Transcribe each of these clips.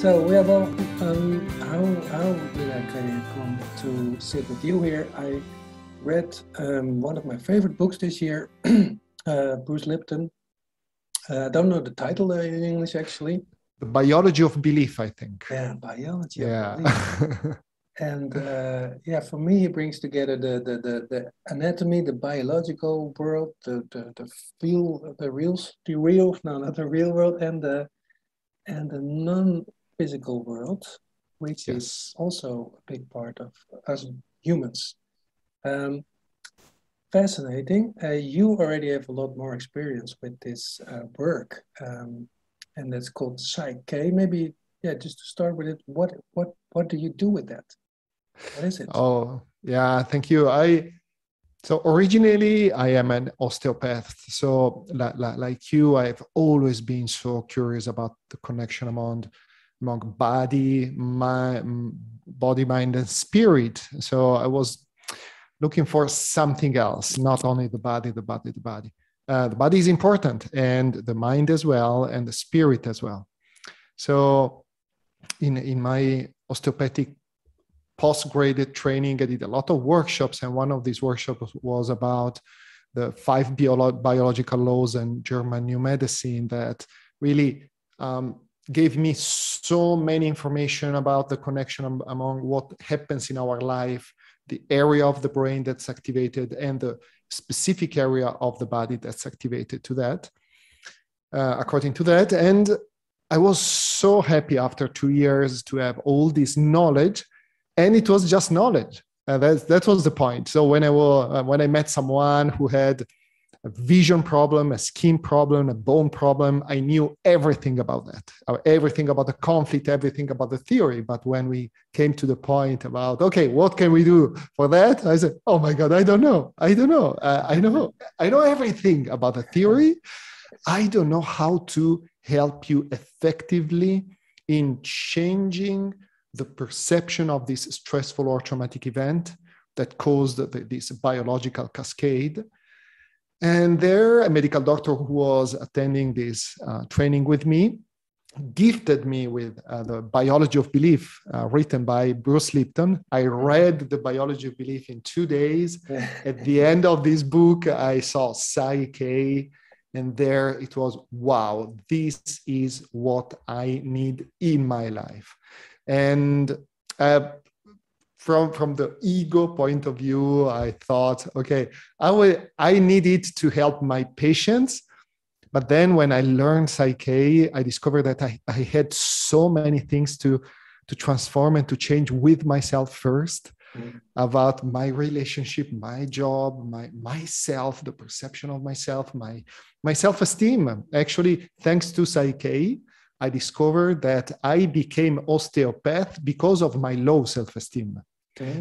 So we have all, how did I come to sit with you here? I read one of my favorite books this year, Bruce Lipton. I don't know the title in English actually. The Biology of Belief, I think. Yeah, Biology of Belief. And for me, he brings together the anatomy, the biological world, the real world, and the non-physical world, which is also a big part of us humans. Fascinating. You already have a lot more experience with this work, and that's called Psych K. Maybe, just to start with it, what do you do with that? What is it? Oh, yeah, thank you. So originally I am an osteopath. So like you, I've always been so curious about the connection among body, mind, and spirit. So I was looking for something else, not only the body. The body is important, and the mind as well, and the spirit as well. So in my osteopathic postgraduate training, I did a lot of workshops, and one of these workshops was about the 5 biological laws and German new medicine that really gave me so many information about the connection among what happens in our life, the area of the brain that's activated, and the specific area of the body that's activated to that, according to that. And I was so happy after 2 years to have all this knowledge. And it was just knowledge. That was the point. So when I met someone who had a vision problem, a skin problem, a bone problem, I knew everything about that, everything about the conflict, everything about the theory. But when we came to the point about, okay, what can we do for that? I said, oh my God, I don't know. I know everything about the theory. I don't know how to help you effectively in changing the perception of this stressful or traumatic event that caused this biological cascade. And there, a medical doctor who was attending this training with me gifted me with the Biology of Belief written by Bruce Lipton. I read the Biology of Belief in 2 days. At the end of this book, I saw Psych K, and there it was, wow, this is what I need in my life. And from the ego point of view, I thought, okay, I need it to help my patients. But then when I learned Psych K, I discovered that I had so many things to transform and to change with myself first, about my relationship, my job, myself, the perception of myself, my self-esteem. Actually, thanks to Psych K, I discovered that I became osteopath because of my low self-esteem,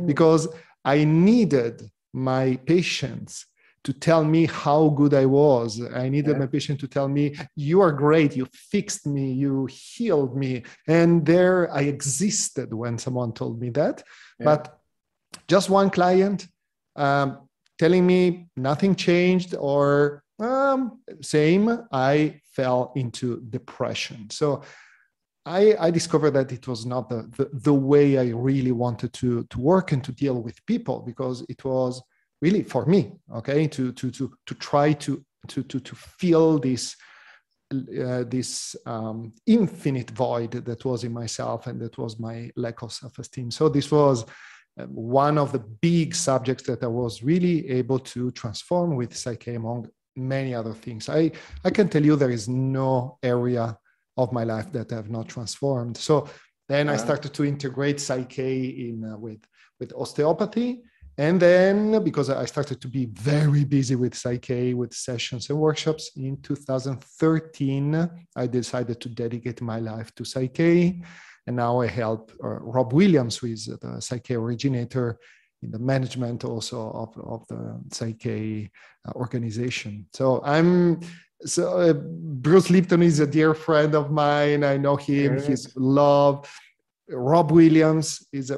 because I needed my patients to tell me how good I was. I needed my patient to tell me, you are great, you fixed me, you healed me. And there I existed when someone told me that. But just one client telling me nothing changed or same, I fell into depression. So I discovered that it was not the way I really wanted to work and to deal with people, because it was really for me, okay, to try to fill this infinite void that was in myself, and that was my lack of self-esteem. So this was one of the big subjects that I was really able to transform with Psych K, among many other things. I can tell you there is no area of my life that I have not transformed. So then I started to integrate Psych K in with osteopathy. And then, because I started to be very busy with Psych K, with sessions and workshops, in 2013, I decided to dedicate my life to Psych K. And now I help Rob Williams, who is the Psych K originator, in the management also of the Psych K organization. So Bruce Lipton is a dear friend of mine. I know him, he's loved. Rob Williams is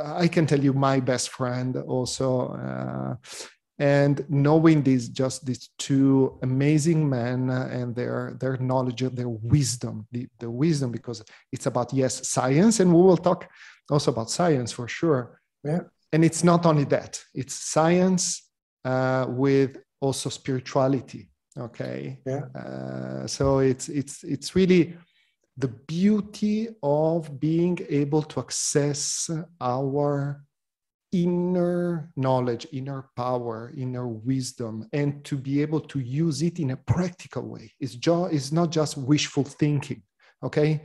I can tell you, my best friend also. And knowing these two amazing men and their knowledge and their wisdom, the wisdom, because it's about, yes, science, and we will talk also about science for sure. Yeah. And it's not only that, it's science with also spirituality. Okay. Yeah. So it's really the beauty of being able to access our inner knowledge, inner power, inner wisdom, and to be able to use it in a practical way. It's not just wishful thinking. Okay.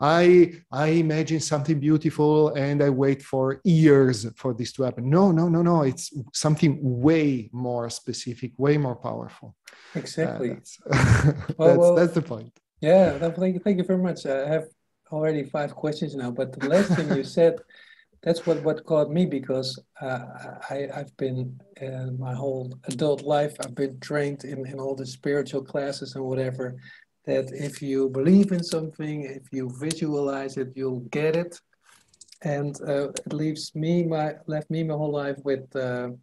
I imagine something beautiful and I wait for years for this to happen. No. It's something way more specific, way more powerful. Exactly. That's the point. Yeah, thank you very much. I have already 5 questions now, but the last thing you said, that's what caught me, because I've been my whole adult life, I've been trained in all the spiritual classes and whatever, that if you believe in something, if you visualize it, you'll get it. And it left me my whole life with the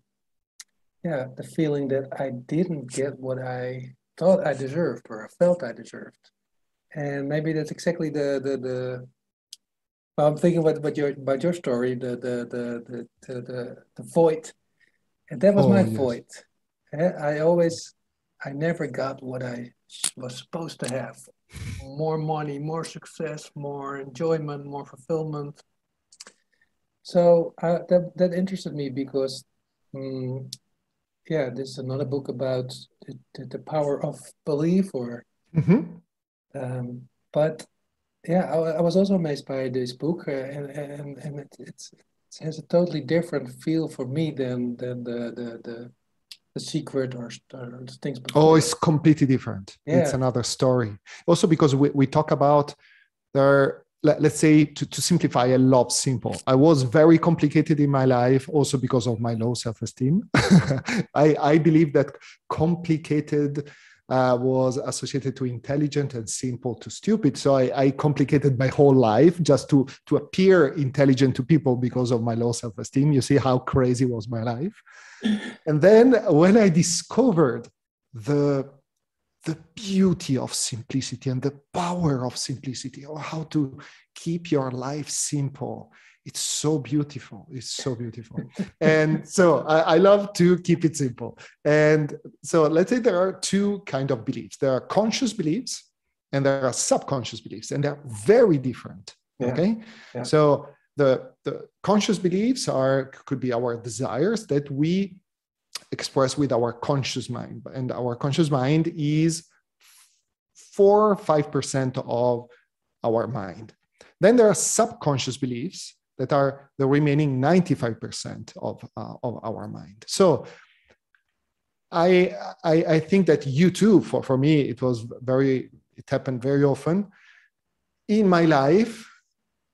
feeling that I didn't get what I thought I deserved, or I felt I deserved. And maybe that's exactly the well, I'm thinking about your story, the void, and that was my void. I never got what I was supposed to have: more money, more success, more enjoyment, more fulfillment. So that interested me, because this is another book about the power of belief, or but yeah, I was also amazed by this book, and it has a totally different feel for me than the secret or the things before. Oh, it's completely different. Yeah. It's another story. Also because we talk about let's say, to simplify, I love simple. I was very complicated in my life, also because of my low self-esteem. I believe that complicated was associated to intelligent and simple to stupid. So I complicated my whole life just to appear intelligent to people because of my low self-esteem. You see how crazy was my life. And then when I discovered the beauty of simplicity and the power of simplicity, or how to keep your life simple, it's so beautiful. It's so beautiful. And so I love to keep it simple. And so let's say there are 2 kinds of beliefs. There are conscious beliefs and there are subconscious beliefs, and they're very different. Yeah. Okay. Yeah. So the conscious beliefs could be our desires that we express with our conscious mind, and our conscious mind is 4 or 5% of our mind. Then there are subconscious beliefs that are the remaining 95% of our mind. So I think that you too, for me, it happened very often in my life.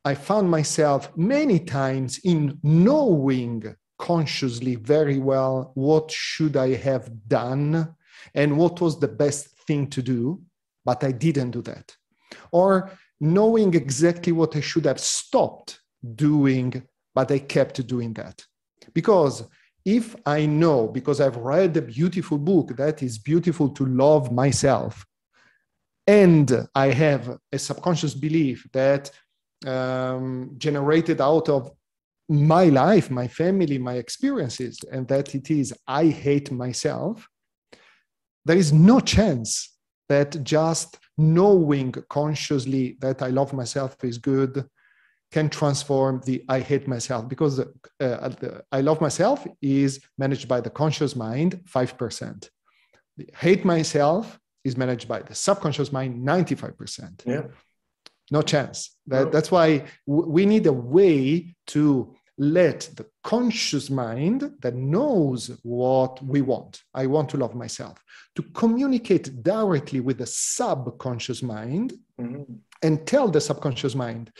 I found myself many times in knowing consciously very well what should I have done and what was the best thing to do, but I didn't do that. Or knowing exactly what I should have stopped doing, but I kept doing that. Because if I know, because I've read a beautiful book that is beautiful to love myself, and I have a subconscious belief that generated out of my life, my family, my experiences, and that it is, I hate myself, there is no chance that just knowing consciously that I love myself is good can transform the I hate myself, because the I love myself is managed by the conscious mind, 5%. The hate myself is managed by the subconscious mind, 95%. Yeah. No chance. That's why we need a way to let the conscious mind that knows what we want, I want to love myself, to communicate directly with the subconscious mind and tell the subconscious mind,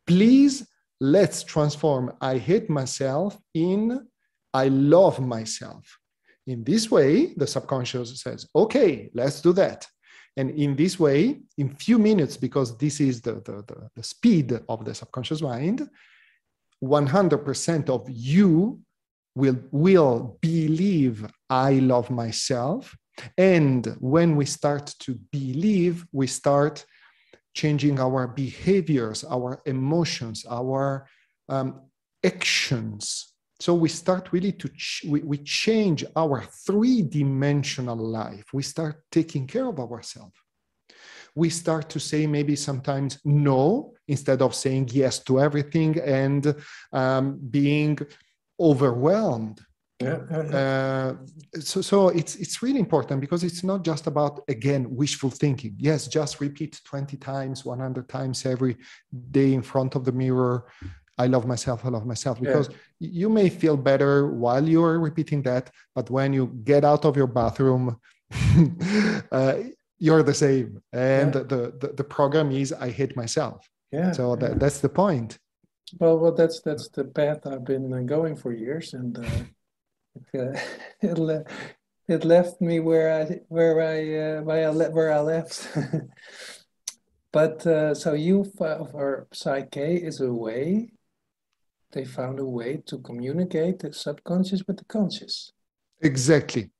please, let's transform I hate myself in I love myself. In this way, the subconscious says, okay, let's do that. And in this way, in few minutes, because this is the speed of the subconscious mind, 100% of you will believe I love myself. And when we start to believe, we start changing our behaviors, our emotions, our actions. So we start really we change our three-dimensional life. We start taking care of ourselves. We start to say maybe sometimes no, instead of saying yes to everything and being overwhelmed. So it's really important, because it's not just about, again, wishful thinking. Yes, just repeat 20 times, 100 times every day in front of the mirror, I love myself, I love myself. Because you may feel better while you're repeating that, but when you get out of your bathroom, you're the same. And the program is, I hate myself. So that's the point. Well, that's the path I've been going for years, and it left me where I left. But so for Psych K is a way. They found a way to communicate the subconscious with the conscious. Exactly.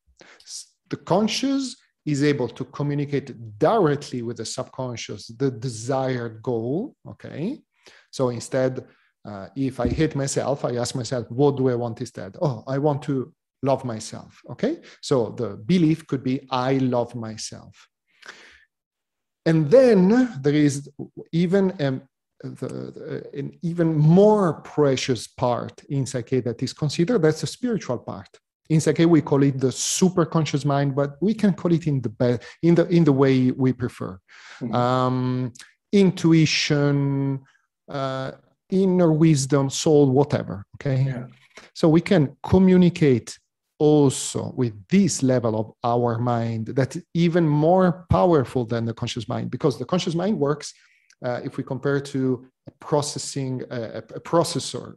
The conscious is able to communicate directly with the subconscious, the desired goal. Okay. So instead, if I hate myself, I ask myself, what do I want instead? Oh, I want to love myself. Okay. So the belief could be, I love myself. And then there is even an even more precious part in Psych K that is considered. That's the spiritual part. In Psych K, we call it the superconscious mind, but we can call it in the way we prefer. Mm-hmm. Intuition, inner wisdom, soul, whatever. Okay. Yeah. So we can communicate also with this level of our mind that's even more powerful than the conscious mind, because the conscious mind works, if we compare to a processor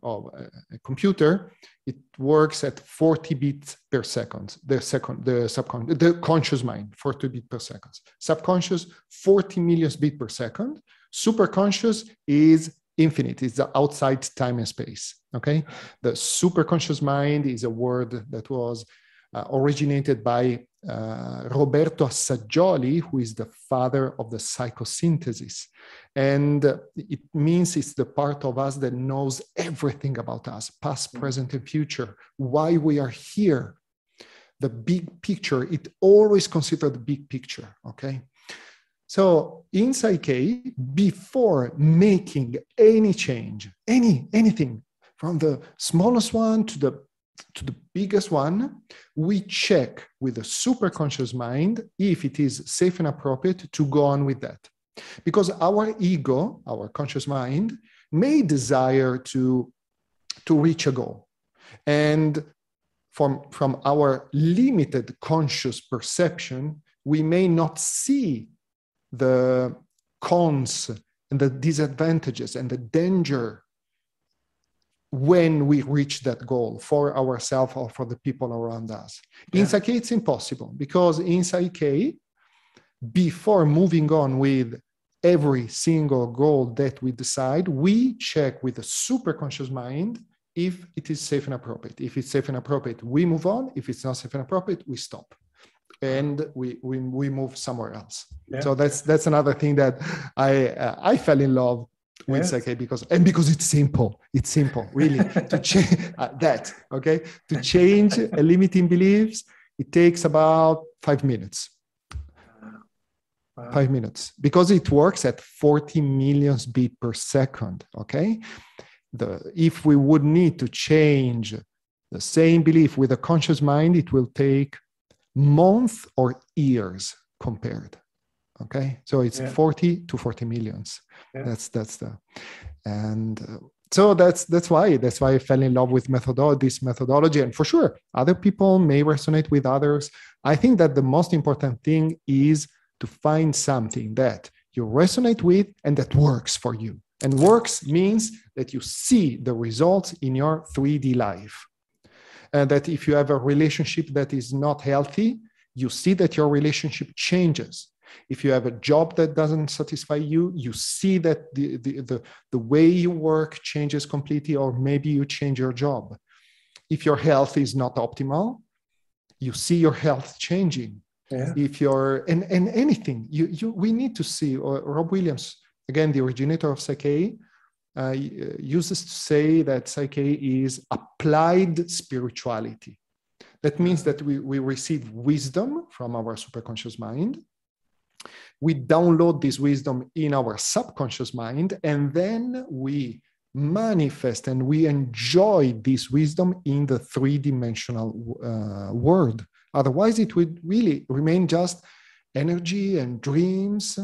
of a computer, it works at 40 bits per second. The conscious mind, 40 bits per second. Subconscious, 40 million bits per second. Superconscious is infinite. It's the outside time and space. Okay. The superconscious mind is a word that was originated by Roberto Assaggioli, who is the father of the psychosynthesis. And it means it's the part of us that knows everything about us, past, present, and future, why we are here. The big picture, it always considered the big picture, okay? So in Psych K, before making any change, anything, from the smallest one to the biggest one, we check with the superconscious mind if it is safe and appropriate to go on with that. Because our ego, our conscious mind, may desire to reach a goal. And from our limited conscious perception, we may not see the cons and the disadvantages and the danger when we reach that goal for ourselves or for the people around us. Yeah. In Psych K, it's impossible, because in Psych K, before moving on with every single goal that we decide, we check with the superconscious mind if it is safe and appropriate. If it's safe and appropriate, we move on. If it's not safe and appropriate, we stop. And we move somewhere else. Yeah. So that's another thing that I fell in love with Psych K, because it's simple. It's simple, really, to change that. Okay, to change a limiting beliefs, it takes about 5 minutes. Wow. 5 minutes, because it works at 40 million bits per second. Okay, if we would need to change the same belief with a conscious mind, it will take months or years compared. Okay, so it's 40 to 40 millions. Yeah. So that's why I fell in love with this methodology. And for sure, other people may resonate with others. I think that the most important thing is to find something that you resonate with and that works for you. And works means that you see the results in your 3D life. And that if you have a relationship that is not healthy, you see that your relationship changes. If you have a job that doesn't satisfy you, you see that the way you work changes completely, or maybe you change your job. if your health is not optimal, you see your health changing. Yeah. If you're, and anything, we need to see, or Rob Williams, again, the originator of Psych K, uses to say that Psych K is applied spirituality. That means that we receive wisdom from our superconscious mind. We download this wisdom in our subconscious mind, and then we manifest and we enjoy this wisdom in the three-dimensional world. Otherwise, it would really remain just energy and dreams,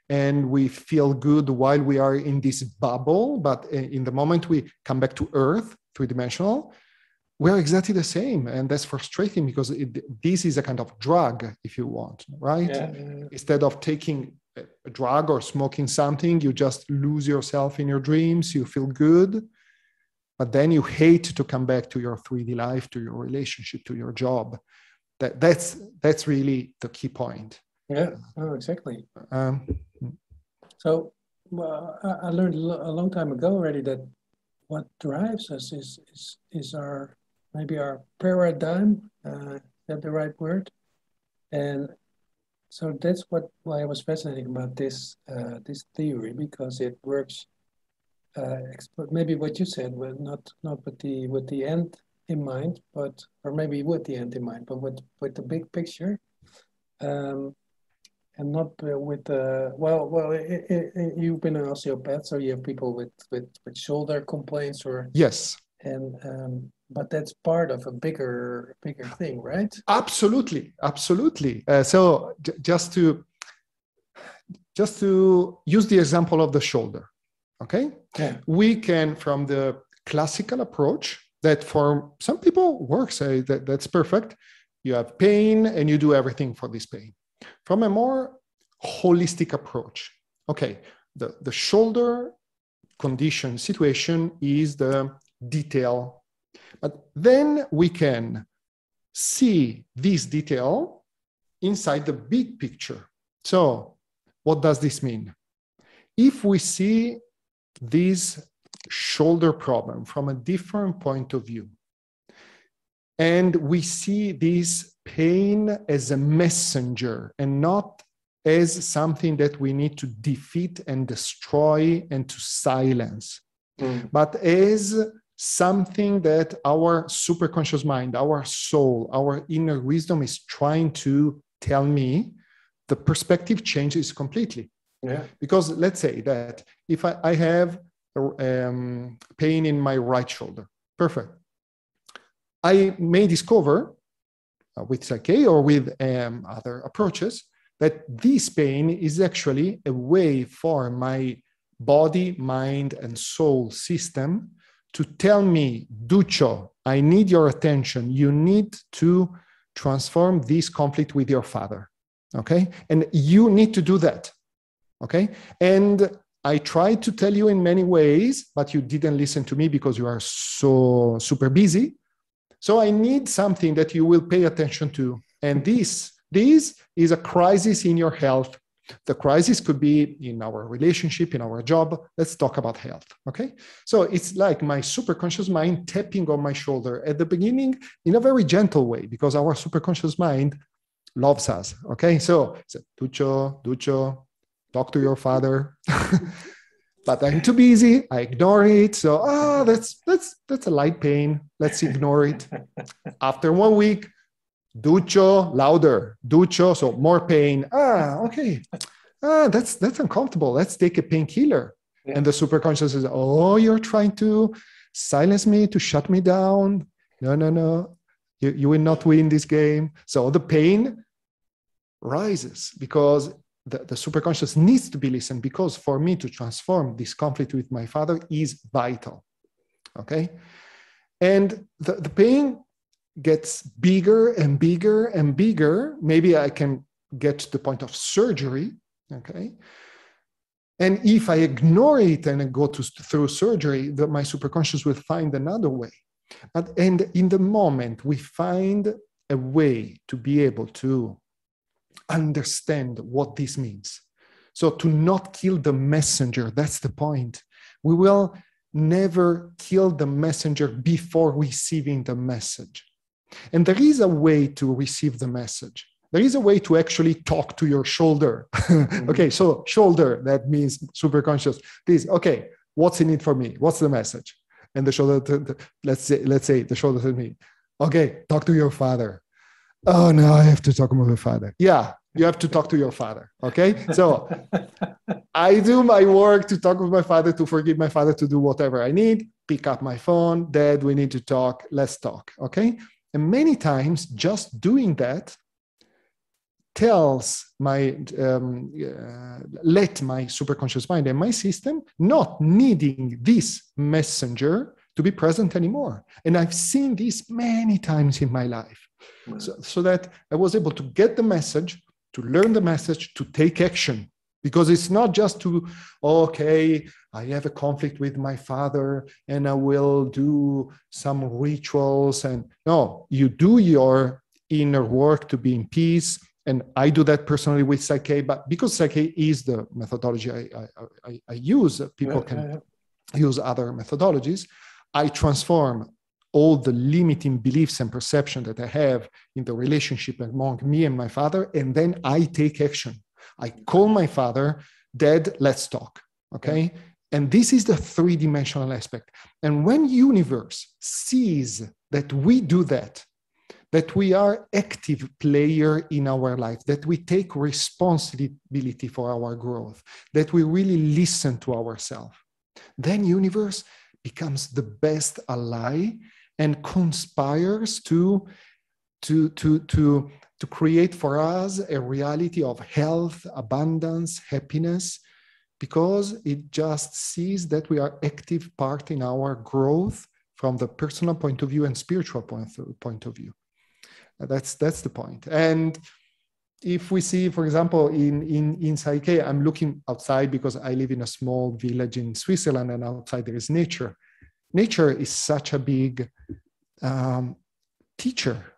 and we feel good while we are in this bubble. But in the moment we come back to Earth, three-dimensional, we're exactly the same. And that's frustrating because this is a kind of drug, if you want, right? Yeah. Instead of taking a drug or smoking something, you just lose yourself in your dreams, you feel good, but then you hate to come back to your 3D life, to your relationship, to your job. That's really the key point. Yeah, oh, exactly. So I learned a long time ago already that what drives us is our paradigm. Is that the right word? And so that's why I was fascinated about this theory, because it works. Maybe what you said, well, not with the end in mind, but or maybe with the end in mind, but with the big picture. And not with the you've been an osteopath, so you have people with shoulder complaints or yes, and but that's part of a bigger thing, right? Absolutely. So just to use the example of the shoulder, okay? Yeah. We can, from the classical approach that for some people works, that's perfect. You have pain and you do everything for this pain. From a more holistic approach, okay, the shoulder condition situation is the detail, but then we can see this detail inside the big picture. So what does this mean? If we see this shoulder problem from a different point of view, and we see this pain as a messenger and not as something that we need to defeat and destroy and to silence, but as something that our superconscious mind, our soul, our inner wisdom is trying to tell me, the perspective changes completely. Yeah. Because let's say that if I have pain in my right shoulder, perfect. I may discover with Psych K or with other approaches that this pain is actually a way for my body, mind, and soul system to tell me, Duccio, I need your attention. You need to transform this conflict with your father, okay? And you need to do that, okay? And I tried to tell you in many ways, but you didn't listen to me because you are so super busy. So I need something that you will pay attention to. And this is a crisis in your health. The crisis could be in our relationship, in our job. Let's talk about health, okay? So it's like my superconscious mind tapping on my shoulder at the beginning in a very gentle way, because our superconscious mind loves us, okay? So it's Duccio, talk to your father. But I'm too busy. I ignore it. So, that's a light pain. Let's ignore it. After 1 week, Duccio, louder. Duccio, so more pain. Okay. That's uncomfortable. Let's take a painkiller. Yeah. And the superconscious says, oh, you're trying to silence me, to shut me down. No. You will not win this game. So the pain rises because the superconscious needs to be listened, because for me to transform this conflict with my father is vital, okay? And the pain gets bigger and bigger and bigger. Maybe I can get to the point of surgery, okay? And if I ignore it and I go through surgery, my superconscious will find another way. And in the moment, we find a way to be able to understand what this means. So to not kill the messenger, that's the point. We will never kill the messenger before receiving the message. And there is a way to receive the message. There is a way to actually talk to your shoulder. Okay, so shoulder, that means superconscious. Please, okay, what's in it for me? What's the message? And the shoulder, let's say the shoulder tells me, okay, talk to your father. Oh no, I have to talk with my father. Yeah, you have to talk to your father. Okay, so I do my work to talk with my father, to forgive my father, to do whatever I need. Pick up my phone. Dad, we need to talk. Let's talk. Okay, and many times just doing that tells my let my superconscious mind and my system not needing this messenger to be present anymore. And I've seen this many times in my life. So that I was able to get the message, to learn the message, to take action. Because it's not just to, okay, I have a conflict with my father and I will do some rituals. And no, you do your inner work to be in peace. And I do that personally with Psych K, but because Psych K is the methodology I use, people can use other methodologies. I transform all the limiting beliefs and perception that I have in the relationship among me and my father, and then I take action. I call my father, Dad, let's talk, okay? And this is the three-dimensional aspect. And when universe sees that we do that we are active player in our life, that we take responsibility for our growth, that we really listen to ourselves, then universe becomes the best ally and conspires to create for us a reality of health, abundance, happiness, because it just sees that we are active part in our growth from the personal point of view and spiritual point of view. That's the point. And if we see, for example, in Psych K, I'm looking outside because I live in a small village in Switzerland, and outside there is nature. Nature is such a big teacher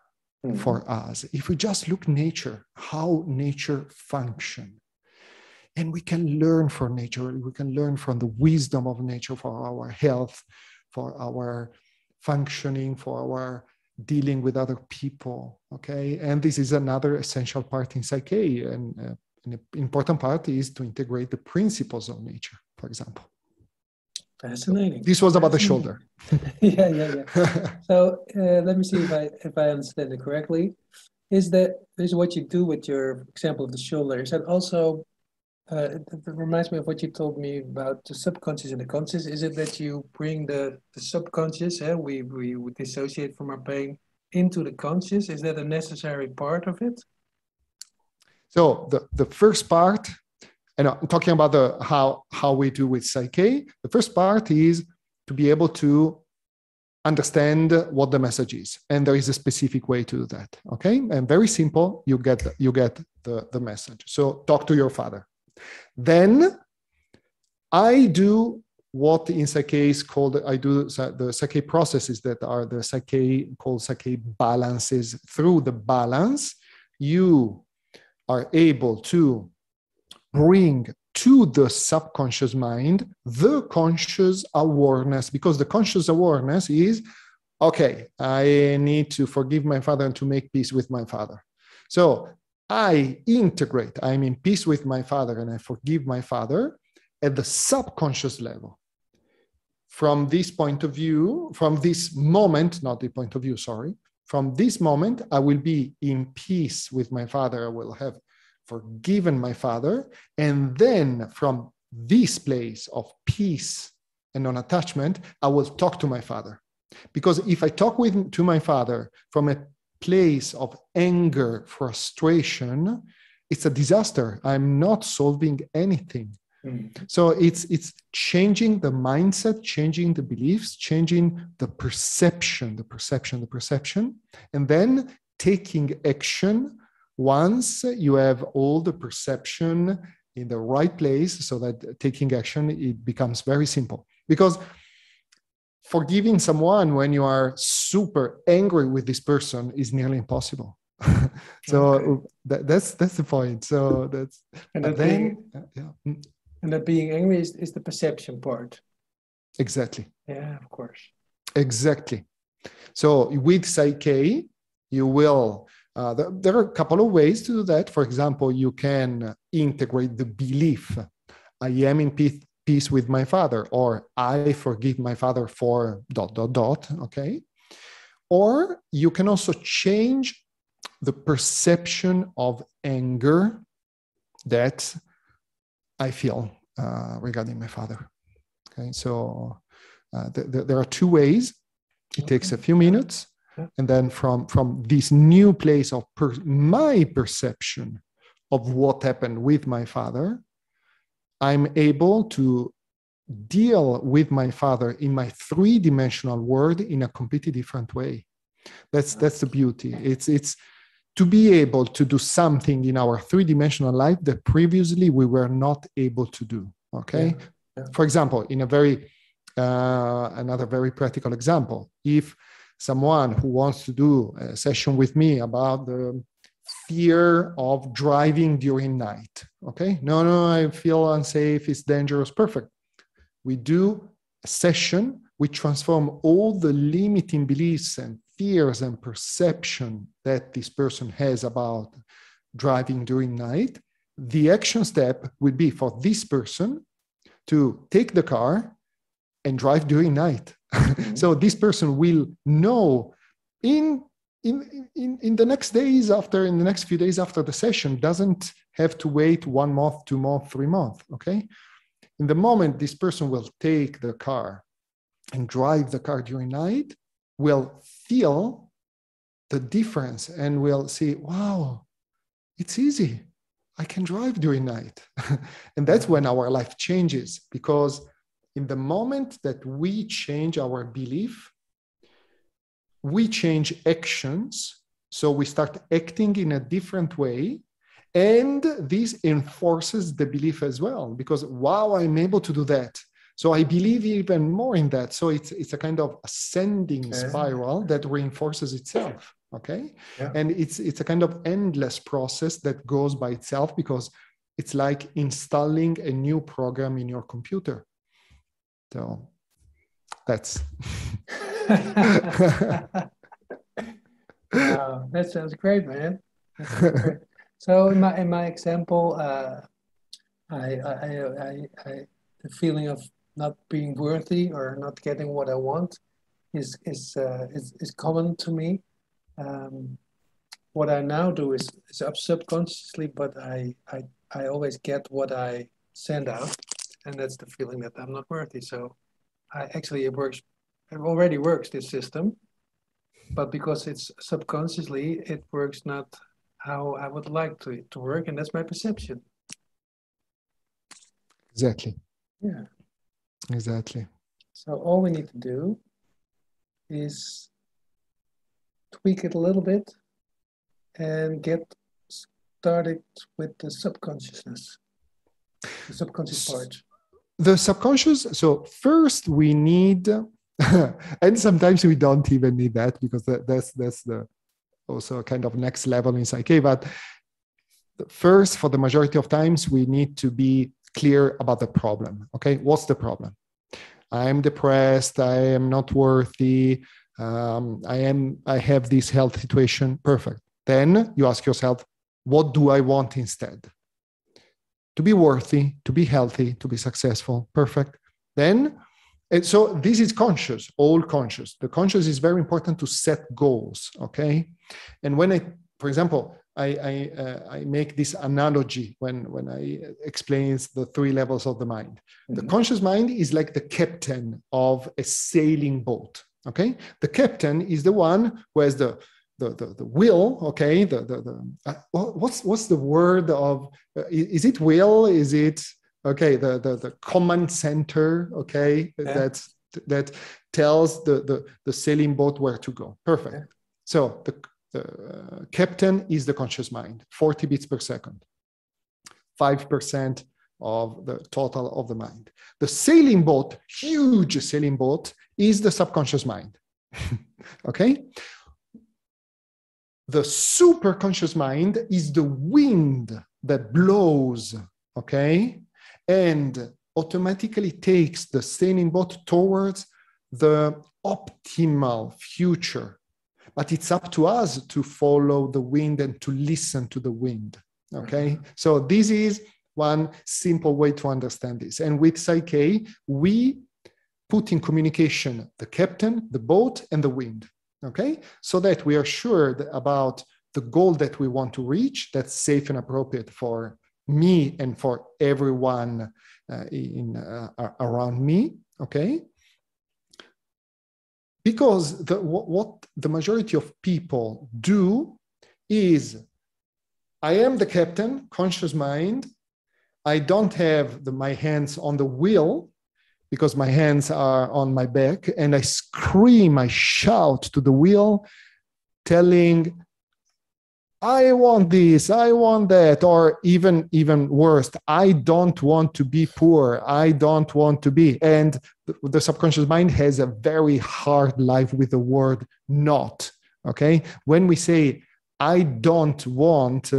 for us. If we just look nature, how nature function, and we can learn from nature, we can learn from the wisdom of nature for our health, for our functioning, for our dealing with other people, okay? And this is another essential part in Psych K, and an important part is to integrate the principles of nature, for example. Fascinating. This was about the shoulder. Yeah. So let me see if I understand it correctly. Is what you do with your example of the shoulder? Is that also? It reminds me of what you told me about the subconscious and the conscious. Is it that you bring the subconscious, we dissociate from our pain, into the conscious? Is that a necessary part of it? So the first part, and I'm talking about how we do with Psych K. The first part is to be able to understand what the message is, and there is a specific way to do that. Okay, and very simple. You get the message. So talk to your father. Then I do what in Psych K is called, I do the Psych K processes that are the Psych K called Psych K balances. Through the balance, you are able to bring to the subconscious mind the conscious awareness, because the conscious awareness is, okay, I need to forgive my father and to make peace with my father. So I integrate, I'm in peace with my father and I forgive my father at the subconscious level. From this point of view, from this moment, not the point of view, sorry, from this moment, I will be in peace with my father. I will have forgiven my father. And then from this place of peace and non-attachment, I will talk to my father. Because if I talk to my father from a place of anger, frustration, it's a disaster. I'm not solving anything. So it's changing the mindset, changing the beliefs, changing the perception, and then taking action once you have all the perception in the right place, so that taking action, it becomes very simple. Because forgiving someone when you are super angry with this person is nearly impossible. So that's the point. So and that being angry is the perception part. Exactly. Yeah, of course. Exactly. So with Psych K, you will, there are a couple of ways to do that. For example, you can integrate the belief, I am in peace with my father, or I forgive my father for ... okay? Or you can also change the perception of anger that I feel regarding my father. Okay, so there are two ways. It takes a few minutes. And then from this new place of my perception of what happened with my father, I'm able to deal with my father in my three-dimensional world in a completely different way. That's the beauty. It's to be able to do something in our three-dimensional life that previously we were not able to do. Okay. Yeah. For example, in a very another very practical example, if someone who wants to do a session with me about the fear of driving during night, okay, no, I feel unsafe, it's dangerous, perfect. We do a session, we transform all the limiting beliefs and fears and perception that this person has about driving during night. The action step would be for this person to take the car and drive during night. So this person will know in the next days after, in the next few days after the session, doesn't have to wait 1 month, 2 months, 3 months, okay? In the moment this person will take the car and drive the car during night, will feel the difference and will see, wow, it's easy. I can drive during night. And that's when our life changes, because in the moment that we change our belief, we change actions. So we start acting in a different way. And this enforces the belief as well, because wow, I'm able to do that. So I believe even more in that. So it's a kind of ascending spiral that reinforces itself. Okay. Yeah. And it's a kind of endless process that goes by itself, because it's like installing a new program in your computer. So that's wow, that sounds great, man. That sounds great. So in my example, the feeling of not being worthy or not getting what I want is common to me. What I now do is up subconsciously, but I always get what I send out, and that's the feeling that I'm not worthy. So it already works, this system, but because it's subconsciously, it works not how I would like to work, and that's my perception. Exactly. Yeah. Exactly. So all we need to do is tweak it a little bit and get started with the subconsciousness, the subconscious part. The subconscious, so first we need, and sometimes we don't even need that, because that's the also kind of next level in Psych K, but first, for the majority of times, we need to be clear about the problem. Okay, what's the problem? I'm depressed, I am not worthy, I have this health situation. Perfect. Then you ask yourself, what do I want instead? To be worthy, to be healthy, to be successful. Perfect. Then, and so this is conscious, all conscious. The conscious is very important to set goals, okay? And when for example, I make this analogy when I explain the 3 levels of the mind. Mm-hmm. The conscious mind is like the captain of a sailing boat, okay? The captain is the one who has the will, okay? What's the word of, is it will? Is it, okay, the command center, okay? Yeah. That tells the sailing boat where to go. Perfect. Yeah. So the captain is the conscious mind, 40 beats per second, 5% of the total of the mind. The sailing boat, huge sailing boat, is the subconscious mind. Okay? The super conscious mind is the wind that blows, okay? And automatically takes the sailing boat towards the optimal future. But it's up to us to follow the wind and to listen to the wind. Okay, so this is one simple way to understand this. And with Psych K, we put in communication the captain, the boat, and the wind. Okay, so that we are sure about the goal that we want to reach that's safe and appropriate for me and for everyone around me. Okay, because what the majority of people do is, I am the captain, conscious mind. I don't have my hands on the wheel because my hands are on my back, and I scream, I shout to the wheel, telling, I want this, I want that, or even worse, I don't want to be poor, I don't want to be. And the subconscious mind has a very hard life with the word not, okay? When we say, I don't want,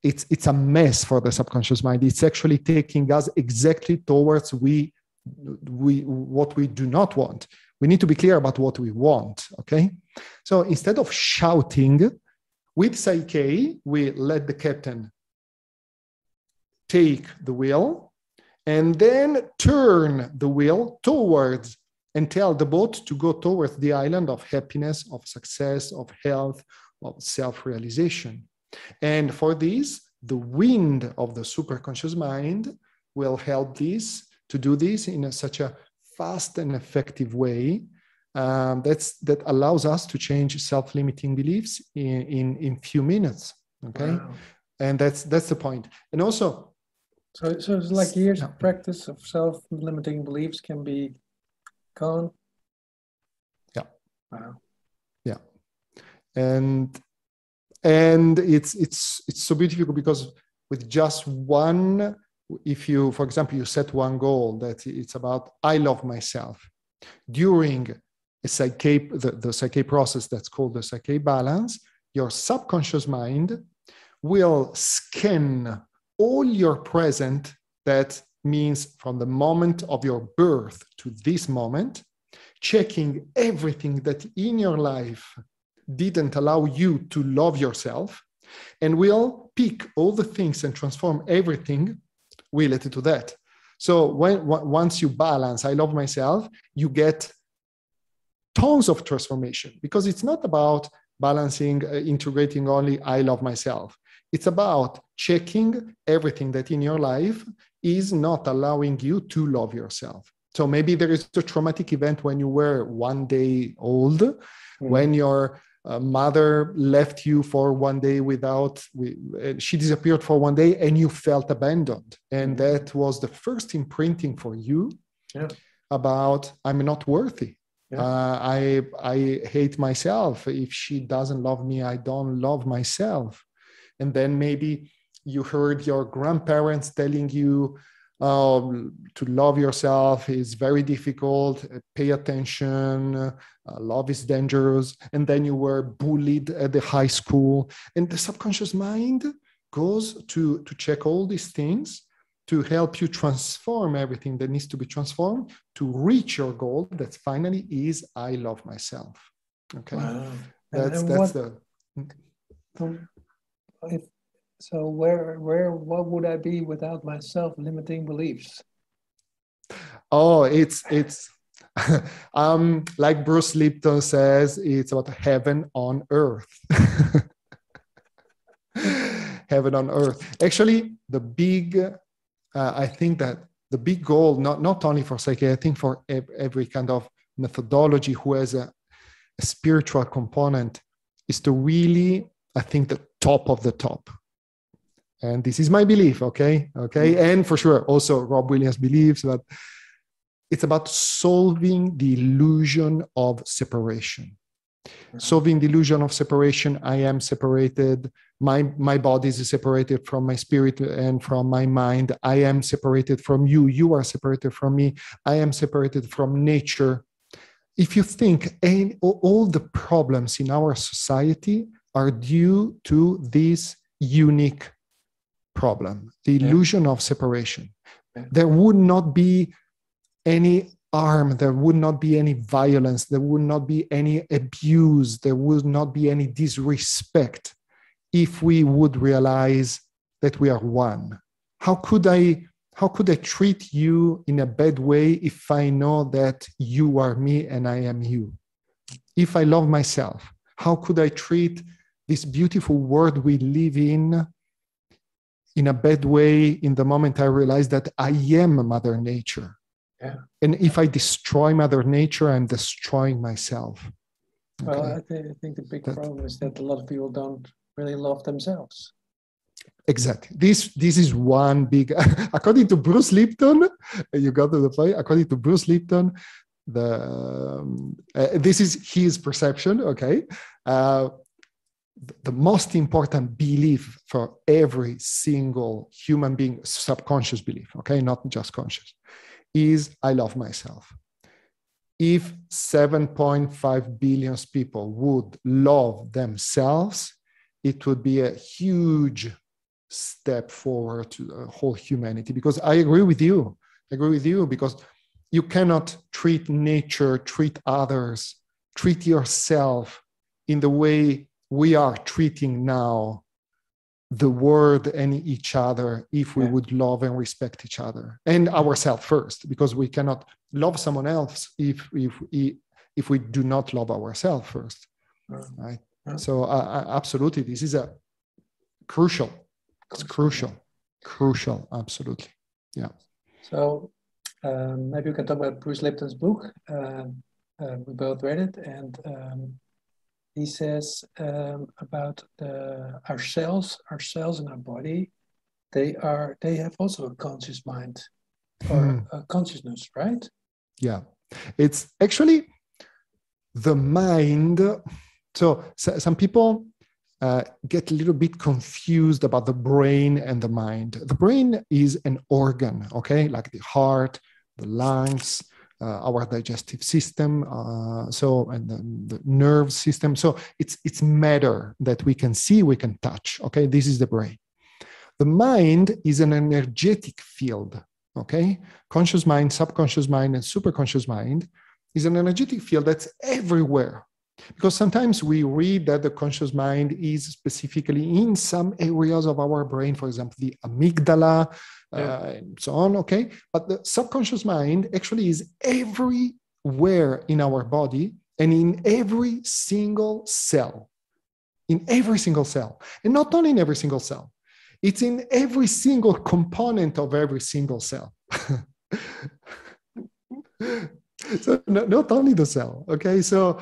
it's a mess for the subconscious mind. It's actually taking us exactly towards what we do not want. We need to be clear about what we want, okay? So instead of shouting, with Psych K, we let the captain take the wheel and then turn the wheel towards and tell the boat to go towards the island of happiness, of success, of health, of self-realization. And for this, the wind of the superconscious mind will help this to do this in such a fast and effective way that allows us to change self-limiting beliefs in few minutes. Okay, wow. And that's the point. And also, so it's like years of practice of self-limiting beliefs can be gone. Yeah. Wow. Yeah, and it's so beautiful because with just one, if you, for example, you set one goal that it's about, I love myself. During a Psych K, the Psych K process that's called the Psych K balance, your subconscious mind will scan all your present, that means from the moment of your birth to this moment, checking everything that in your life didn't allow you to love yourself, and will pick all the things and transform everything related to that. So once you balance, I love myself, you get tons of transformation, because it's not about balancing, integrating only I love myself. It's about checking everything that in your life is not allowing you to love yourself. So maybe there is a traumatic event when you were 1 day old, when your mother left you for 1 day she disappeared for 1 day and you felt abandoned. And that was the first imprinting for you about, I'm not worthy. I hate myself. If she doesn't love me, I don't love myself. And then maybe you heard your grandparents telling you to love yourself is very difficult, pay attention, love is dangerous. And then you were bullied at the high school. And the subconscious mind goes to check all these things to help you transform everything that needs to be transformed to reach your goal that finally is, I love myself. Okay. Wow. So what would I be without my self-limiting beliefs? Oh, it's like Bruce Lipton says, it's about heaven on earth. Heaven on earth. Actually, I think that the big goal, not only for Psych K, I think for every kind of methodology who has a spiritual component, is to really, I think, the top of the top. And this is my belief, okay? And for sure, also Rob Williams believes that it's about solving the illusion of separation. Solving the illusion of separation, I am separated, my body is separated from my spirit and from my mind. I am separated from you, you are separated from me, I am separated from nature. If you think all the problems in our society are due to this unique problem, the illusion of separation. Yeah. There would not be any harm, there would not be any violence, there would not be any abuse, there would not be any disrespect if we would realize that we are one. How could I treat you in a bad way if I know that you are me and I am you? If I love myself, how could I treat this beautiful world we live in a bad way in the moment I realize that I am Mother Nature? Yeah. And if I destroy Mother Nature, I'm destroying myself. Okay? Well, I think the big problem is that a lot of people don't really love themselves. Exactly. This is one big, according to Bruce Lipton, you got to the point, according to Bruce Lipton, this is his perception, okay? The most important belief for every single human being, subconscious belief, okay, not just conscious, is I love myself. If 7.5 billion people would love themselves, it would be a huge step forward to the whole humanity. Because I agree with you, because you cannot treat nature, treat others, treat yourself in the way we are treating now the world and each other if we would love and respect each other and ourselves first, because we cannot love someone else if we do not love ourselves first, right? So absolutely, this is a crucial. It's crucial, absolutely. Yeah. So maybe we can talk about Bruce Lipton's book. We both read it, and he says about our cells in our body. They have also a conscious mind or a consciousness, right? Yeah, it's actually the mind. So some people get a little bit confused about the brain and the mind. The brain is an organ, okay, like the heart, the lungs, our digestive system, and the nerve system. So it's matter that we can see, we can touch. Okay, this is the brain. The mind is an energetic field. Okay, conscious mind, subconscious mind, and superconscious mind is an energetic field that's everywhere. Because sometimes we read that the conscious mind is specifically in some areas of our brain, for example, the amygdala, and so on, okay? But the subconscious mind actually is everywhere in our body and in every single cell. In every single cell. And not only in every single cell. It's in every single component of every single cell. So not only the cell, okay? So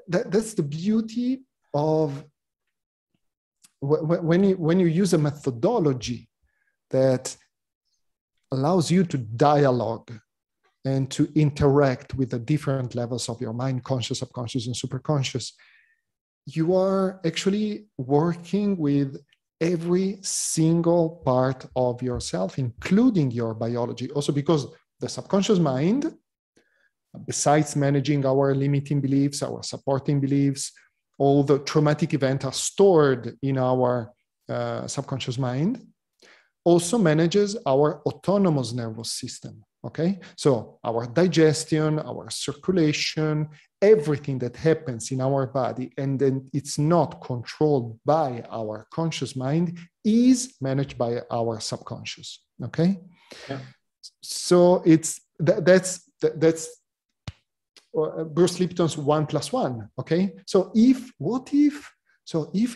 that's the beauty of when you use a methodology that allows you to dialogue and to interact with the different levels of your mind, conscious, subconscious, and superconscious. You are actually working with every single part of yourself, including your biology. Also because the subconscious mind, besides managing our limiting beliefs, our supporting beliefs, all the traumatic events are stored in our subconscious mind, also manages our autonomous nervous system, okay? So our digestion, our circulation, everything that happens in our body, and then it's not controlled by our conscious mind, is managed by our subconscious, okay? Yeah. So that's Bruce Lipton's 1+1, okay? So if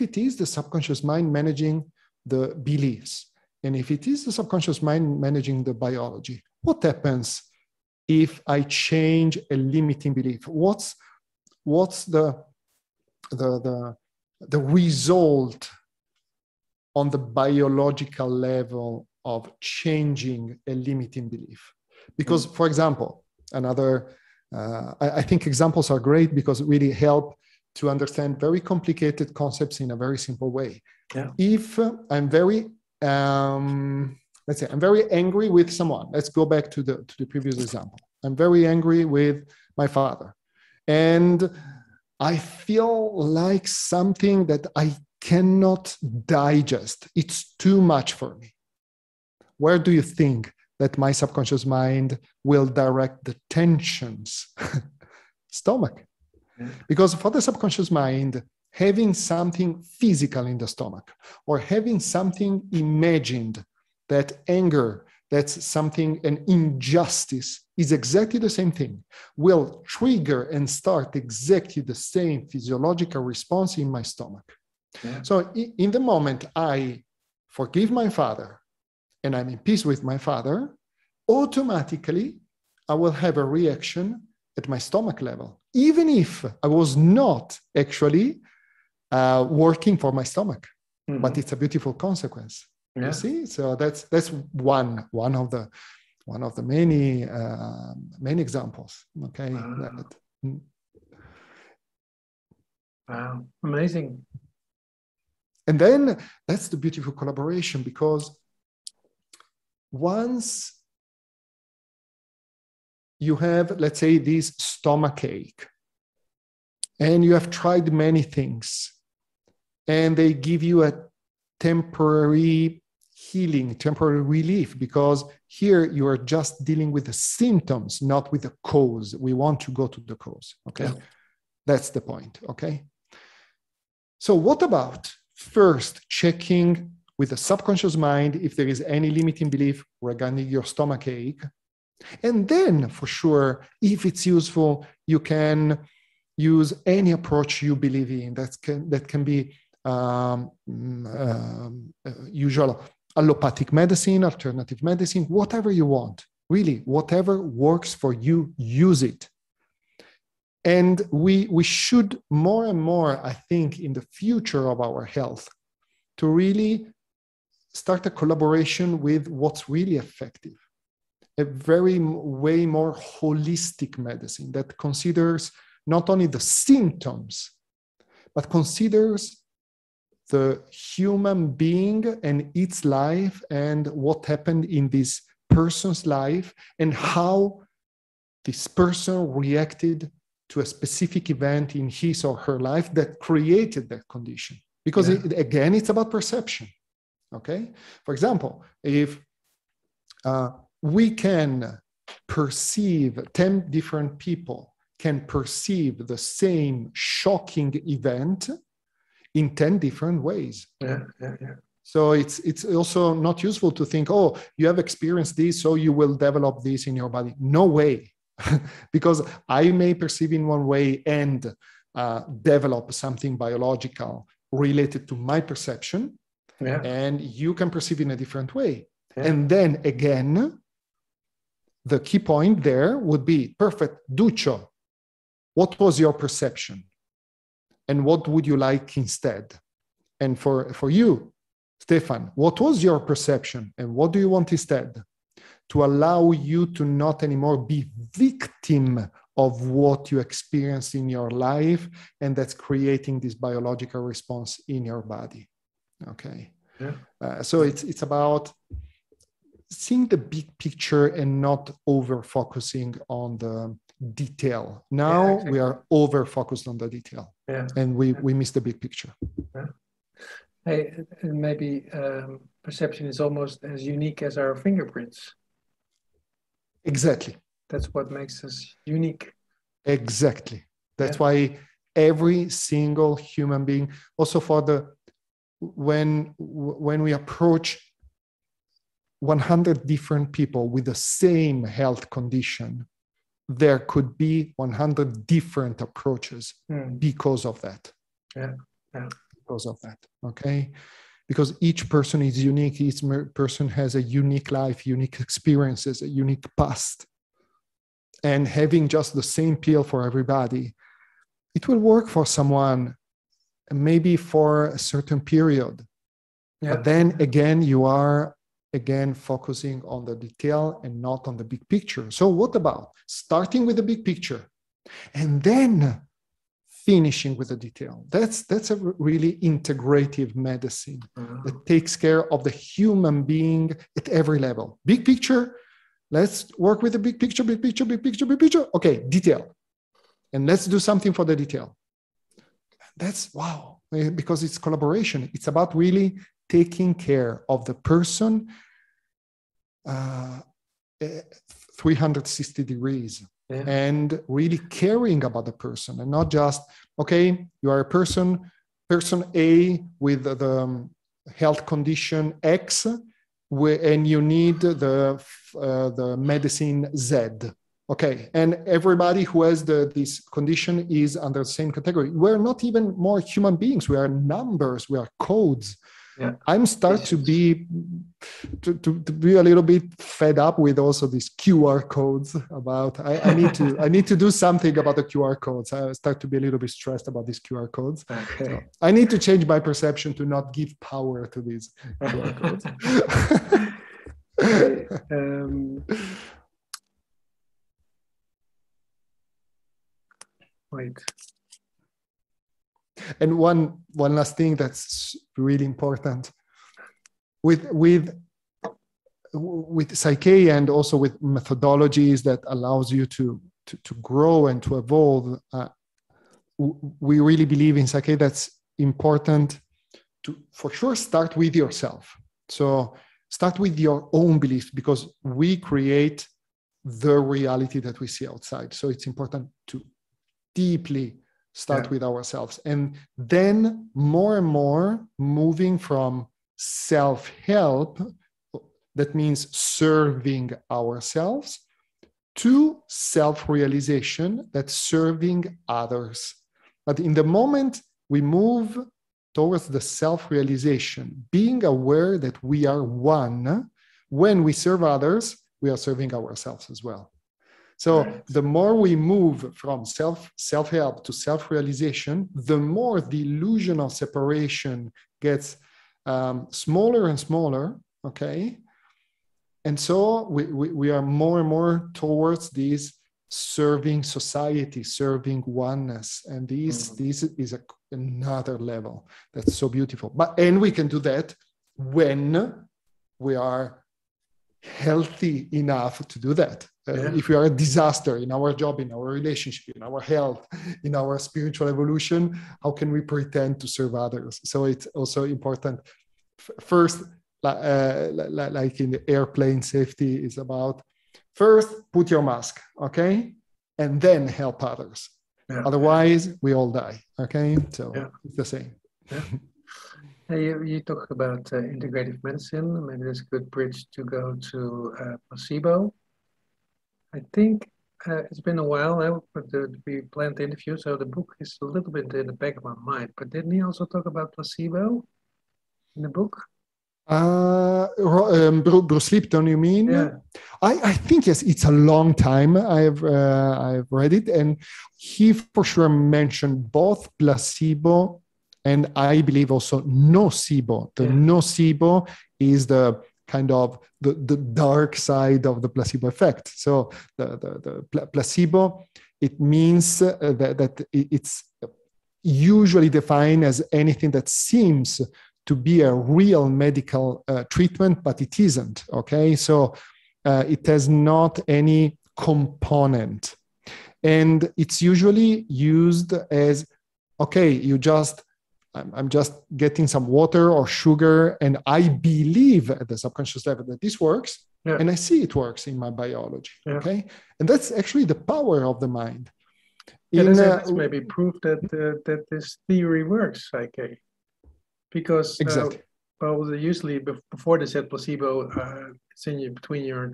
it is the subconscious mind managing the beliefs, and if it is the subconscious mind managing the biology, what happens if I change a limiting belief? What's the result on the biological level of changing a limiting belief? Because, for example, I think examples are great because it really help to understand very complicated concepts in a very simple way. Yeah. If I'm very, let's say I'm very angry with someone. Let's go back to the previous example. I'm very angry with my father. And I feel like something that I cannot digest. It's too much for me. where do you think that my subconscious mind will direct the tensions? Stomach. Yeah. Because for the subconscious mind, having something physical in the stomach or having something imagined, that anger, that's something, an injustice, is exactly the same thing, will trigger and start exactly the same physiological response in my stomach. Yeah. So in the moment I forgive my father and I'm in peace with my father, automatically I will have a reaction at my stomach level, even if I was not actually working for my stomach. Mm-hmm. But it's a beautiful consequence. Yeah. You see, so that's one of the many examples. Okay. Wow. Wow, amazing. And then that's the beautiful collaboration, because once you have, let's say, this stomach ache, and you have tried many things, and they give you a temporary healing, temporary relief, because here you are just dealing with the symptoms, not with the cause. We want to go to the cause, okay? Yeah. That's the point, okay? So what about first checking with the subconscious mind if there is any limiting belief regarding your stomach ache? And then, for sure, if it's useful, you can use any approach you believe in. That can be usual allopathic medicine, alternative medicine, whatever you want. Really, whatever works for you, use it. And we should more and more, I think, in the future of our health, to really start a collaboration with what's really effective. A way more holistic medicine that considers not only the symptoms, but considers the human being and its life and what happened in this person's life and how this person reacted to a specific event in his or her life that created that condition. Because again, it's about perception, okay? For example, if we can perceive, 10 different people can perceive the same shocking event in 10 different ways. Yeah. So it's also not useful to think, oh, you have experienced this, so you will develop this in your body. No way. Because I may perceive in one way and develop something biological related to my perception, and you can perceive in a different way. Yeah. And then again, the key point there would be, perfect, Duccio, what was your perception? And what would you like instead? And for you, Stefan, what was your perception? And what do you want instead? To allow you to not anymore be victim of what you experienced in your life, and that's creating this biological response in your body. Okay. Yeah. So it's about seeing the big picture and not over focusing on the detail. Now exactly. We are over focused on the detail, and we miss the big picture. Yeah. Hey, and maybe perception is almost as unique as our fingerprints. Exactly. That's what makes us unique. Exactly. That's why every single human being, also for when we approach 100 different people with the same health condition, there could be 100 different approaches because of that. Yeah. Because of that. Okay. Because each person is unique. Each person has a unique life, unique experiences, a unique past. And having just the same pill for everybody, it will work for someone, maybe for a certain period. Yeah. But then again, you are focusing on the detail and not on the big picture. So what about starting with the big picture and then finishing with the detail? That's a really integrative medicine that takes care of the human being at every level. Big picture, let's work with the big picture, big picture, big picture, big picture. Okay, detail. And let's do something for the detail. That's wow, because it's collaboration. It's about really taking care of the person 360 degrees. And really caring about the person, and not just, okay, you are a person A with the health condition X, and you need the medicine Z. Okay, and everybody who has this condition is under the same category. We're not even more human beings. We are numbers. We are codes. Yeah. I'm starting to be a little bit fed up with also these QR codes. About I need to do something about the QR codes. I start to be a little bit stressed about these QR codes. Okay. So I need to change my perception to not give power to these QR codes. Wait. And one last thing that's really important with Psych K and also with methodologies that allows you to grow and to evolve. We really believe in Psych K that's important to, for sure, start with yourself. So start with your own beliefs, because we create the reality that we see outside. So it's important to deeply start with ourselves, and then more and more moving from self-help, that means serving ourselves, to self-realization, that's serving others. But in the moment we move towards the self-realization, being aware that we are one, when we serve others, we are serving ourselves as well. So the more we move from self-help to self-realization, the more the illusion of separation gets smaller and smaller, okay? And so we are more and more towards this serving society, serving oneness. And this is another level that's so beautiful. And we can do that when we are healthy enough to do that. If we are a disaster in our job, in our relationship, in our health, in our spiritual evolution, how can we pretend to serve others? So it's also important. First, like in the airplane safety, is about first put your mask, okay, and then help others. Otherwise, we all die. Okay, so it's the same. You talked about integrative medicine. Maybe that's a good bridge to go to placebo. I think it's been a while now, but we planned the interview, so the book is a little bit in the back of my mind. But didn't he also talk about placebo in the book? Bruce Lipton, you mean? Yeah. I think, yes, it's a long time I've read it, and he for sure mentioned both placebo and I believe also nocebo. The nocebo is the kind of the dark side of the placebo effect. So the placebo, it means that it's usually defined as anything that seems to be a real medical treatment, but it isn't, okay? So it has not any component. And it's usually used as, okay, I'm just getting some water or sugar, and I believe at the subconscious level that this works, and I see it works in my biology, okay? And that's actually the power of the mind. It's maybe proof that this theory works, Psych K. Because usually before they said placebo, it's in between your